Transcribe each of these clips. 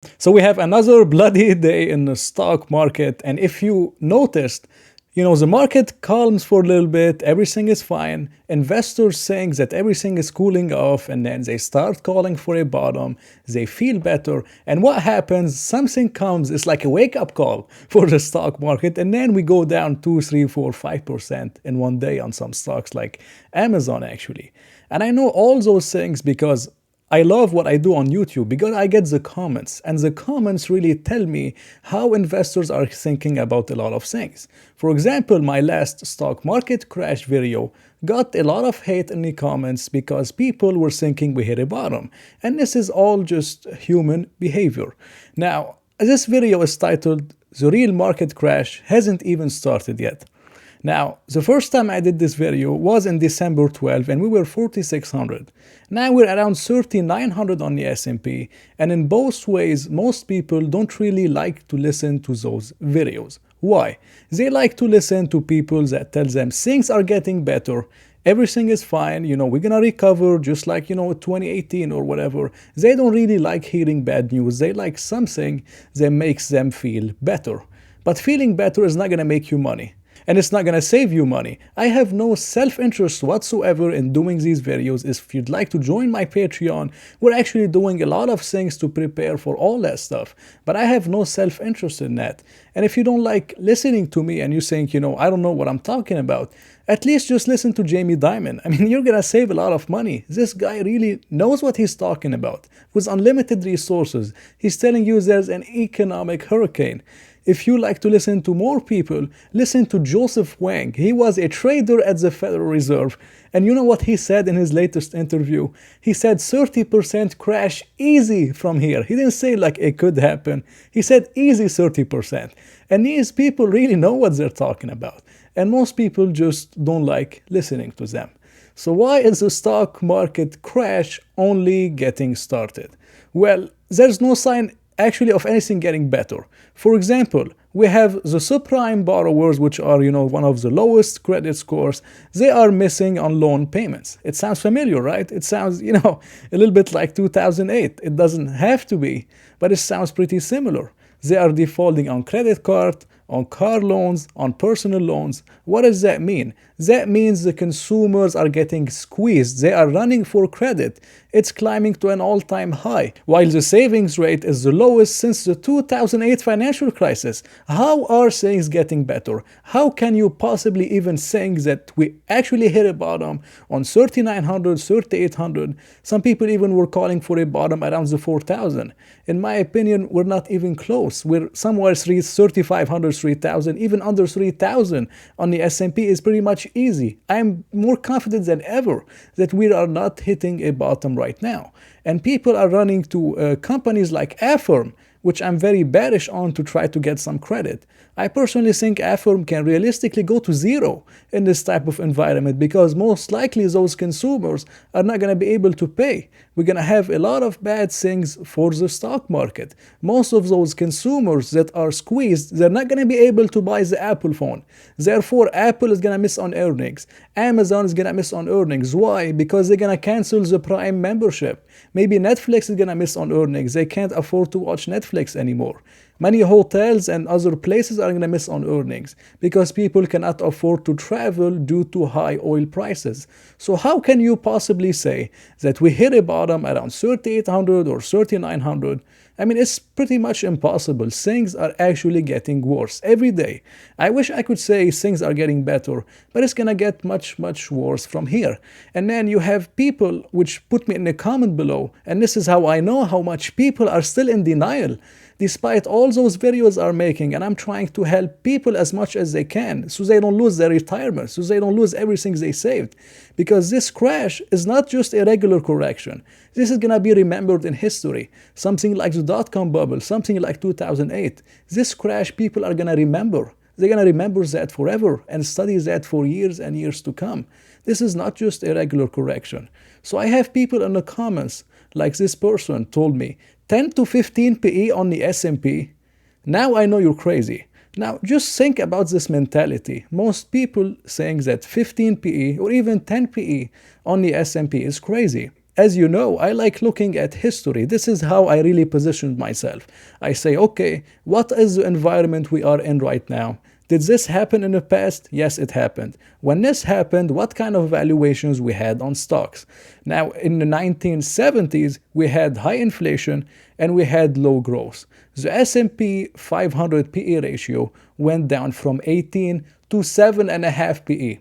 So we have another bloody day in the stock market. And if you noticed, the market calms for a little bit, everything is fine. Investors think that everything is cooling off, and then they start calling for a bottom. They feel better. And what happens? Something comes, it's like a wake up call for the stock market. And then we go down 2, 3, 4, 5% in one day on some stocks like Amazon, actually. And I know all those things because I love what I do on YouTube because I get the comments, and the comments really tell me how investors are thinking about a lot of things. For example, my last stock market crash video got a lot of hate in the comments because people were thinking we hit a bottom, and this is all just human behavior. Now, this video is titled "The Real Market Crash Hasn't Even Started Yet." Now, the first time I did this video was in December 12 and we were 4,600. Now we're around 3,900 on the S&P, and in both ways, most people don't really like to listen to those videos. Why? They like to listen to people that tell them things are getting better, everything is fine, we're gonna recover just like, 2018 or whatever. They don't really like hearing bad news. They like something that makes them feel better. But feeling better is not gonna make you money. And it's not gonna save you money. I have no self-interest whatsoever in doing these videos. If you'd like to join my Patreon, we're actually doing a lot of things to prepare for all that stuff. But I have no self-interest in that. And if you don't like listening to me and you think, I don't know what I'm talking about, at least just listen to Jamie Dimon. I mean, you're gonna save a lot of money. This guy really knows what he's talking about. With unlimited resources, he's telling you there's an economic hurricane. If you like to listen to more people, listen to Joseph Wang. He was a trader at the Federal Reserve. And you know what he said in his latest interview? He said 30% crash easy from here. He didn't say like it could happen. He said easy 30%. And these people really know what they're talking about. And most people just don't like listening to them. So why is the stock market crash only getting started? Well, there's no sign actually of anything getting better. For example, we have the subprime borrowers, which are, one of the lowest credit scores. They are missing on loan payments. It sounds familiar, right? It sounds, a little bit like 2008. It doesn't have to be, but it sounds pretty similar. They are defaulting on credit card, on car loans, on personal loans. What does that mean? That means the consumers are getting squeezed. They are running for credit. It's climbing to an all-time high, while the savings rate is the lowest since the 2008 financial crisis. How are things getting better? How can you possibly even think that we actually hit a bottom on 3,900, 3,800? Some people even were calling for a bottom around the 4,000. In my opinion, we're not even close. We're somewhere 3,500, 3,000, even under 3,000 on the S&P is pretty much easy. I'm more confident than ever that we are not hitting a bottom right now. And people are running to companies like Affirm, which I'm very bearish on, to try to get some credit. I personally think Affirm can realistically go to zero in this type of environment because most likely those consumers are not going to be able to pay. We're going to have a lot of bad things for the stock market. Most of those consumers that are squeezed, they're not going to be able to buy the Apple phone. Therefore, Apple is going to miss on earnings. Amazon is going to miss on earnings. Why? Because they're going to cancel the Prime membership. Maybe Netflix is going to miss on earnings. They can't afford to watch Netflix anymore. Many hotels and other places are going to miss on earnings because people cannot afford to travel due to high oil prices. So how can you possibly say that we hit a bottom around 3,800 or 3,900? I mean, it's pretty much impossible. Things are actually getting worse every day. I wish I could say things are getting better, but it's gonna get much, much worse from here. And then you have people which put me in the comment below, and this is how I know how much people are still in denial. Despite all those videos are making, and I'm trying to help people as much as they can so they don't lose their retirement, so they don't lose everything they saved. Because this crash is not just a regular correction. This is gonna be remembered in history. Something like the dot-com bubble, something like 2008. This crash people are gonna remember. They're gonna remember that forever and study that for years and years to come. This is not just a regular correction. So I have people in the comments, like this person told me, 10 to 15 PE on the S&P. Now I know you're crazy. Now just think about this mentality. Most people saying that 15 PE or even 10 PE on the S&P is crazy. as you know, I like looking at history. This is how I really positioned myself. I say, okay, what is the environment we are in right now? Did this happen in the past? Yes, it happened. When this happened, what kind of valuations we had on stocks? Now, in the 1970s, we had high inflation and we had low growth. The S&P 500 PE ratio went down from 18 to 7.5 PE.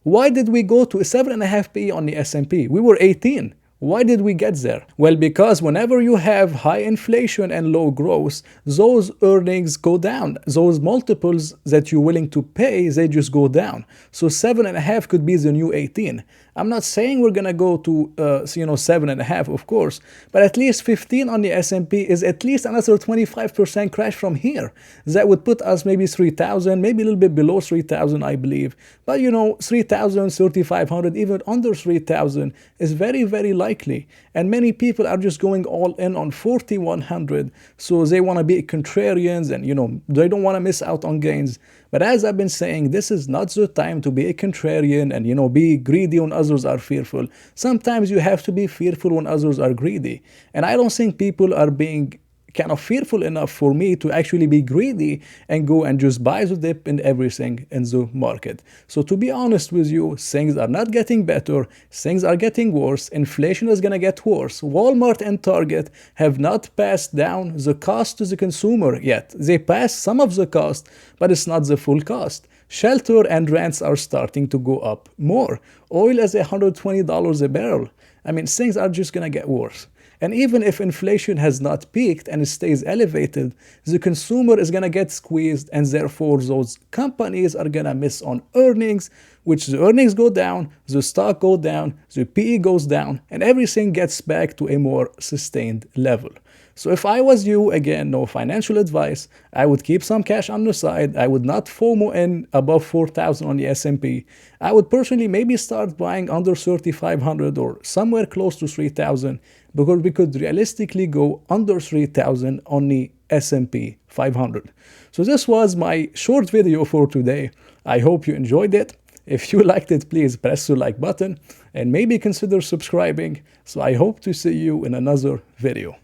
Why did we go to 7.5 PE on the S&P? We were 18. Why did we get there? Well, because whenever you have high inflation and low growth, those earnings go down. Those multiples that you're willing to pay, they just go down. So 7.5 could be the new 18. I'm not saying we're gonna go to 7.5, of course, but at least 15 on the S&P is at least another 25% crash from here. That would put us maybe 3,000, maybe a little bit below 3,000, I believe. But 3,000, 3,500, even under 3,000 is very, very likely. And many people are just going all in on 4,100, so they want to be contrarians and they don't want to miss out on gains. But as I've been saying, this is not the time to be a contrarian and be greedy when others are fearful. Sometimes you have to be fearful when others are greedy. And I don't think people are being kind of fearful enough for me to actually be greedy and go and just buy the dip in everything in the market. So to be honest with you, things are not getting better, things are getting worse, inflation is gonna get worse. Walmart and Target have not passed down the cost to the consumer yet. They passed some of the cost, but it's not the full cost. Shelter and rents are starting to go up more. Oil is $120 a barrel. I mean, things are just gonna get worse. And even if inflation has not peaked and it stays elevated, the consumer is going to get squeezed, and therefore those companies are going to miss on earnings, which the earnings go down, the stock go down, the PE goes down, and everything gets back to a more sustained level. So if I was you, again, no financial advice, I would keep some cash on the side. I would not FOMO in above 4,000 on the S&P. I would personally maybe start buying under 3,500 or somewhere close to 3,000, because we could realistically go under 3,000 on the S&P 500. So this was my short video for today. I hope you enjoyed it. If you liked it, please press the like button and maybe consider subscribing. So I hope to see you in another video.